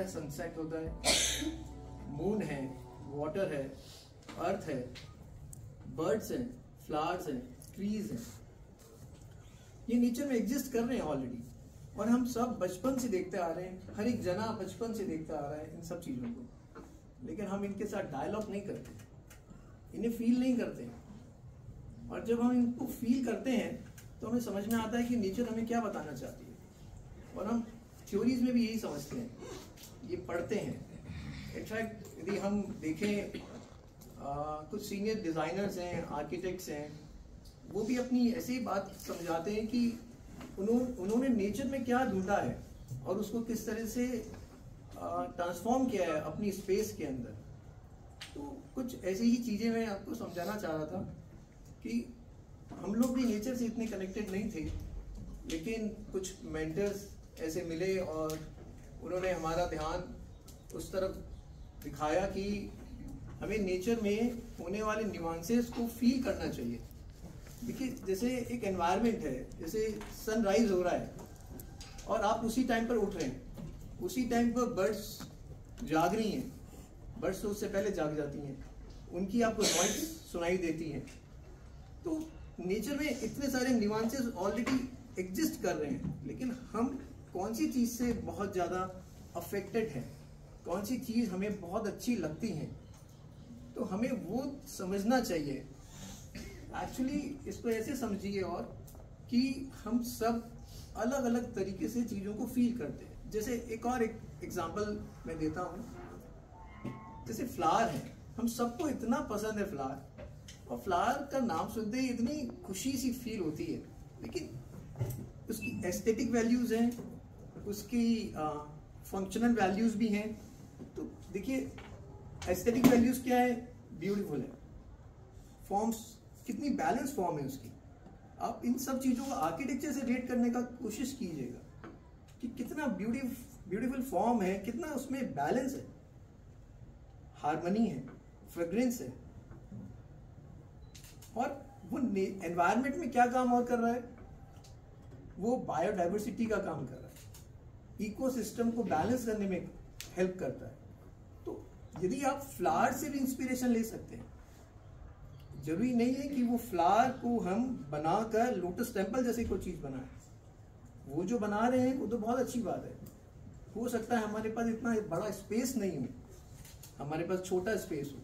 Sunset होता है, moon है, वाटर है, अर्थ है, बर्ड्स हैं, फ्लावर्स हैं, ट्रीज हैं, ये नेचर में एग्जिस्ट कर रहे हैं ऑलरेडी, और हम सब बचपन से देखते आ रहे हैं, हर एक जना बचपन से देखता आ रहा है इन सब चीज़ों को, लेकिन हम इनके साथ डायलॉग नहीं करते, इन्हें फील नहीं करते। और जब हम इनको फील करते हैं तो हमें समझ में आता है कि नेचर हमें क्या बताना चाहती है, और हम थ्योरीज में भी यही समझते हैं, ये पढ़ते हैं। इनफैक्ट यदि हम देखें कुछ सीनियर डिज़ाइनर्स हैं, आर्किटेक्ट्स हैं, वो भी अपनी ऐसी बात समझाते हैं कि उन्होंने नेचर में क्या ढूंढा है और उसको किस तरह से ट्रांसफॉर्म किया है अपनी स्पेस के अंदर। तो कुछ ऐसी ही चीज़ें मैं आपको समझाना चाह रहा था कि हम लोग भी नेचर से इतने कनेक्टेड नहीं थे, लेकिन कुछ मेंटर्स ऐसे मिले और उन्होंने हमारा ध्यान उस तरफ दिखाया कि हमें नेचर में होने वाले न्यूआंसेस को फील करना चाहिए। देखिए, जैसे एक एनवायरनमेंट है, जैसे सनराइज हो रहा है और आप उसी टाइम पर उठ रहे हैं, उसी टाइम पर बर्ड्स जाग रही हैं, बर्ड्स तो उससे पहले जाग जाती हैं, उनकी आपको नॉइज सुनाई देती है। तो नेचर में इतने सारे न्यूआंसेस ऑलरेडी एग्जिस्ट कर रहे हैं, लेकिन हम कौन सी चीज़ से बहुत ज़्यादा अफेक्टेड हैं, कौन सी चीज़ हमें बहुत अच्छी लगती है, तो हमें वो समझना चाहिए। एक्चुअली इसको ऐसे समझिए और कि हम सब अलग अलग तरीके से चीज़ों को फील करते हैं। जैसे एक एग्जांपल मैं देता हूँ, जैसे फ्लावर है, हम सबको इतना पसंद है फ्लावर, और फ्लावर का नाम सुनते ही इतनी खुशी सी फील होती है, लेकिन उसकी एस्थेटिक वैल्यूज़ हैं, उसकी फंक्शनल वैल्यूज़ भी हैं। तो देखिए, एस्थेटिक वैल्यूज़ क्या है? ब्यूटीफुल है, फॉर्म्स कितनी बैलेंस फॉर्म है उसकी। आप इन सब चीज़ों को आर्किटेक्चर से रिलेट करने का कोशिश कीजिएगा कि कितना ब्यूटीफुल फॉर्म है, कितना उसमें बैलेंस है, हार्मनी है, फ्रेग्रेंस है, और वो एनवायरनमेंट में क्या काम और कर रहा है? वो बायोडाइवर्सिटी का काम कर रहा है, इकोसिस्टम को बैलेंस करने में हेल्प करता है। तो यदि आप फ्लावर से भी इंस्पिरेशन ले सकते हैं, जरूरी नहीं है कि वो फ्लावर को हम बनाकर लोटस टेम्पल जैसी कोई चीज बनाए। वो जो बना रहे हैं वो तो बहुत अच्छी बात है, हो सकता है हमारे पास इतना बड़ा स्पेस नहीं हो, हमारे पास छोटा स्पेस हो,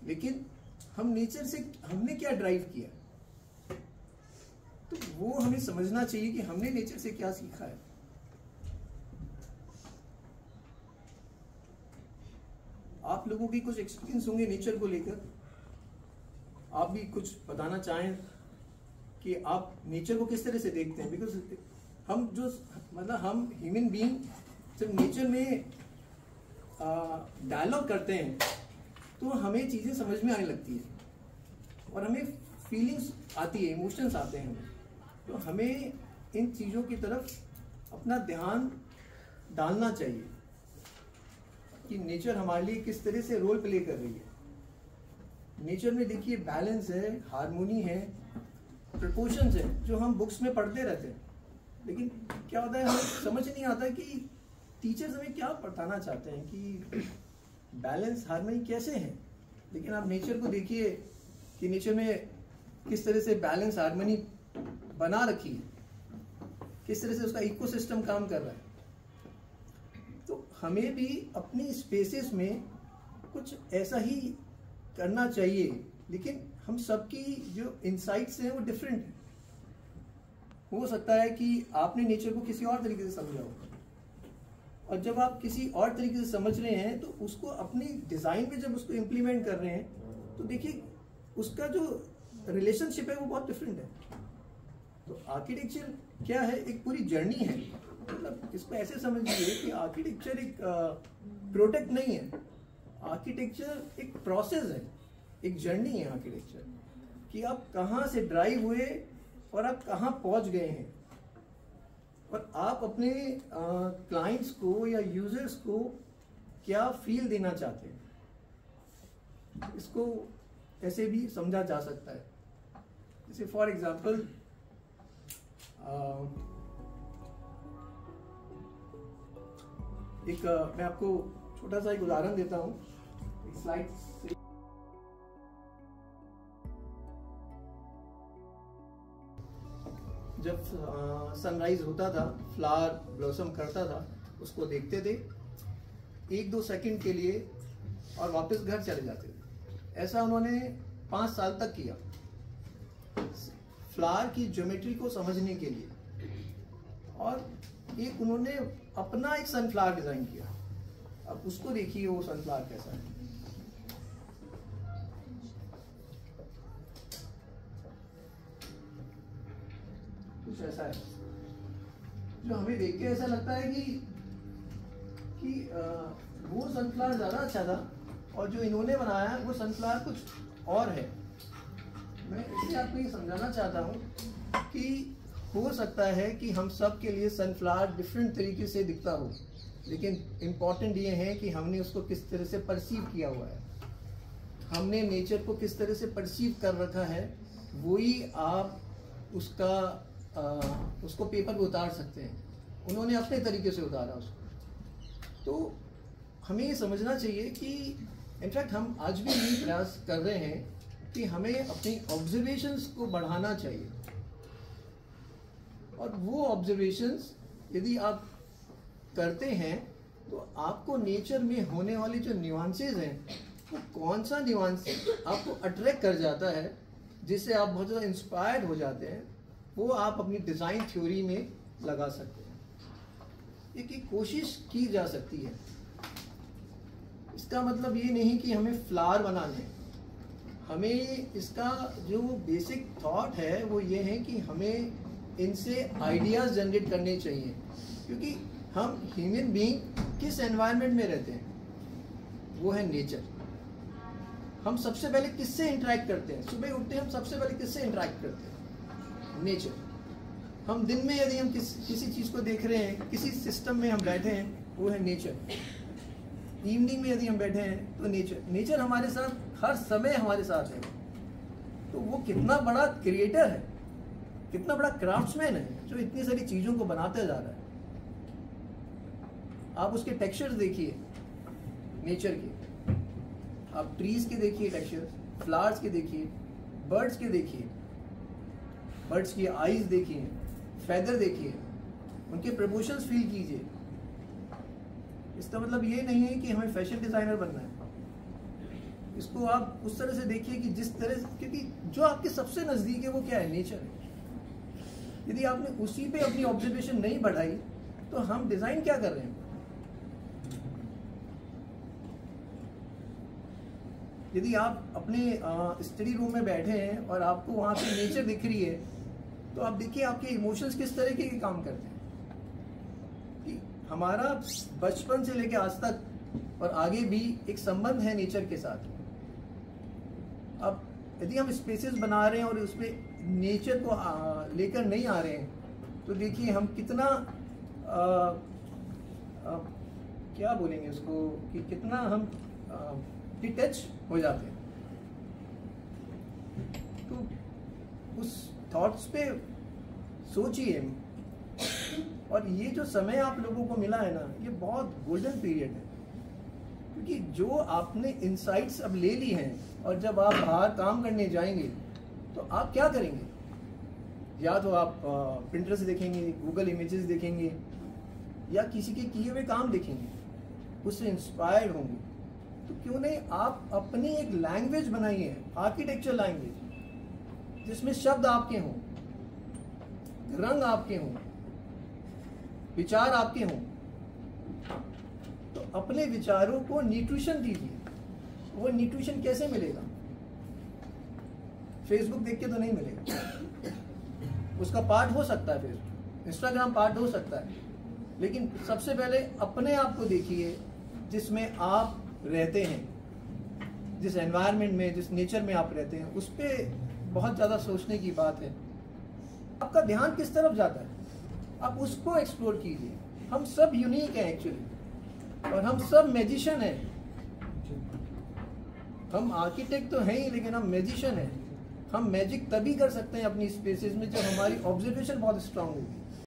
लेकिन हम नेचर से हमने क्या ड्राइव किया, तो वो हमें समझना चाहिए कि हमने नेचर से क्या सीखा है। आप लोगों की कुछ एक्सपीरियंस होंगे नेचर को लेकर, आप भी कुछ बताना चाहें कि आप नेचर को किस तरह से देखते हैं। बिकॉज हम ह्यूमन बीइंग जब नेचर में डायलॉग करते हैं तो हमें चीज़ें समझ में आने लगती है और हमें फीलिंग्स आती है, इमोशंस आते हैं हमें। तो हमें इन चीज़ों की तरफ अपना ध्यान डालना चाहिए कि नेचर हमारे लिए किस तरह से रोल प्ले कर रही है। नेचर में देखिए बैलेंस है, हार्मोनी है, प्रपोर्शंस है, जो हम बुक्स में पढ़ते रहते हैं, लेकिन क्या होता है हमें समझ नहीं आता कि टीचर्स हमें क्या बताना चाहते हैं कि बैलेंस हार्मनी कैसे है। लेकिन आप नेचर को देखिए कि नेचर में किस तरह से बैलेंस हार्मनी बना रखी है, किस तरह से उसका इकोसिस्टम काम कर रहा है। तो हमें भी अपनी स्पेसेस में कुछ ऐसा ही करना चाहिए, लेकिन हम सबकी जो इनसाइट्स हैं वो डिफरेंट है। हो सकता है कि आपने नेचर को किसी और तरीके से समझा हो, और जब आप किसी और तरीके से समझ रहे हैं तो उसको अपनी डिज़ाइन पे जब उसको इम्प्लीमेंट कर रहे हैं तो देखिए उसका जो रिलेशनशिप है वो बहुत डिफरेंट है। तो आर्किटेक्चर क्या है? एक पूरी जर्नी है। मतलब इसको ऐसे समझिए कि आर्किटेक्चर एक प्रोडक्ट नहीं है, आर्किटेक्चर एक प्रोसेस है, एक जर्नी है आर्किटेक्चर, कि आप कहाँ से ड्राइव हुए और आप कहाँ पहुँच गए हैं, और आप अपने क्लाइंट्स को या यूजर्स को क्या फील देना चाहते हैं। इसको ऐसे भी समझा जा सकता है। जैसे फॉर एग्जांपल एक मैं आपको छोटा सा एक उदाहरण देता हूँ, एक स्लाइड से। जब सनराइज होता था, फ्लावर ब्लॉसम करता था, उसको देखते थे 1-2 सेकंड के लिए और वापस घर चले जाते थे। ऐसा उन्होंने 5 साल तक किया फ्लावर की ज्योमेट्री को समझने के लिए, और एक उन्होंने अपना एक सनफ्लावर डिजाइन किया। अब उसको देखिए वो सनफ्लावर कैसा है। कुछ ऐसा है जो हमें देख के ऐसा लगता है कि वो सनफ्लावर ज्यादा अच्छा था और जो इन्होंने बनाया वो सनफ्लावर कुछ और है। मैं इसलिए आपको ये समझाना चाहता हूँ कि हो सकता है कि हम सब के लिए सनफ्लावर डिफरेंट तरीके से दिखता हो, लेकिन इम्पॉर्टेंट ये है कि हमने उसको किस तरह से परसीव किया हुआ है, हमने नेचर को किस तरह से परसीव कर रखा है, वही आप उसको पेपर पे उतार सकते हैं। उन्होंने अपने तरीके से उतारा उसको। तो हमें ये समझना चाहिए कि इनफैक्ट हम आज भी यही प्रयास कर रहे हैं कि हमें अपनी ऑब्जर्वेशंस को बढ़ाना चाहिए, और वो ऑब्जर्वेशंस यदि आप करते हैं तो आपको नेचर में होने वाले जो न्यूआंसेस हैं, वो कौन सा न्यूआंस आपको अट्रैक्ट कर जाता है, जिससे आप बहुत ज़्यादा इंस्पायर्ड हो जाते हैं, वो आप अपनी डिज़ाइन थ्योरी में लगा सकते हैं। एक कोशिश की जा सकती है। इसका मतलब ये नहीं कि हमें फ्लावर बनाना है, हमें इसका जो बेसिक थॉट है वो ये है कि हमें इनसे आइडियाज़ जनरेट करने चाहिए, क्योंकि हम ह्यूमन बीइंग किस एनवायरनमेंट में रहते हैं, वो है नेचर। हम सबसे पहले किससे इंटरेक्ट करते हैं? सुबह उठते हैं, हम सबसे पहले किससे इंटरेक्ट करते हैं? नेचर। हम दिन में यदि हम किसी चीज़ को देख रहे हैं, किसी सिस्टम में हम बैठे हैं, वो है नेचर। इवनिंग में यदि हम बैठे हैं तो नेचर हमारे साथ हर समय हमारे साथ है। तो वो कितना बड़ा क्रिएटर है, कितना बड़ा क्राफ्ट्समैन है जो इतनी सारी चीज़ों को बनाते जा रहा है। आप उसके टेक्सचर्स देखिए नेचर के, आप ट्रीज के देखिए टेक्सचर्स, फ्लावर्स के देखिए, बर्ड्स के देखिए, बर्ड्स की आईज देखिए, फेदर देखिए, उनके प्रपोर्शंस फील कीजिए। इसका मतलब ये नहीं है कि हमें फैशन डिजाइनर बनना है। इसको आप उस तरह से देखिए कि जिस तरह, क्योंकि जो आपके सबसे नजदीक है वो क्या है? नेचर है। यदि आपने उसी पे अपनी ऑब्जर्वेशन नहीं बढ़ाई तो हम डिजाइन क्या कर रहे हैं? यदि आप अपने स्टडी रूम में बैठे हैं और आपको वहाँ पे नेचर दिख रही है, तो आप देखिए आपके इमोशंस किस तरीके के काम करते हैं। कि हमारा बचपन से लेकर आज तक और आगे भी एक संबंध है नेचर के साथ। अब यदि हम स्पेसेस बना रहे हैं और उसमें नेचर को लेकर नहीं आ रहे हैं, तो देखिए हम कितना क्या बोलेंगे उसको, कि कितना हम डिटच हो जाते हैं। तो उस थॉट्स पे सोचिए। और ये जो समय आप लोगों को मिला है ना, ये बहुत गोल्डन पीरियड है, क्योंकि जो आपने इनसाइट्स अब ले ली हैं, और जब आप बाहर काम करने जाएंगे तो आप क्या करेंगे? या तो आप पिंटरेस्ट देखेंगे, गूगल इमेजेस देखेंगे, या किसी के किए हुए काम देखेंगे, उससे इंस्पायर्ड होंगे। तो क्यों नहीं आप अपनी एक लैंग्वेज बनाइए, आर्किटेक्चर लैंग्वेज, जिसमें शब्द आपके हों, रंग आपके हों, विचार आपके हों। तो अपने विचारों को न्यूट्रिशन दीजिए। वो न्यूट्रिशन कैसे मिलेगा? फेसबुक देख के तो नहीं मिलेगा। उसका पार्ट हो सकता है फेसबुक, इंस्टाग्राम पार्ट हो सकता है, लेकिन सबसे पहले अपने आप को देखिए जिसमें आप रहते हैं, जिस एनवायरनमेंट में, जिस नेचर में आप रहते हैं, उस पर बहुत ज़्यादा सोचने की बात है। आपका ध्यान किस तरफ जाता है, आप उसको एक्सप्लोर कीजिए। हम सब यूनिक हैं एक्चुअली, और हम सब मैजिशियन हैं। हम आर्किटेक्ट तो हैं ही, लेकिन हम मैजिशियन हैं। हम मैजिक तभी कर सकते हैं अपनी स्पेसेस में जब हमारी ऑब्जर्वेशन बहुत स्ट्रांग होगी।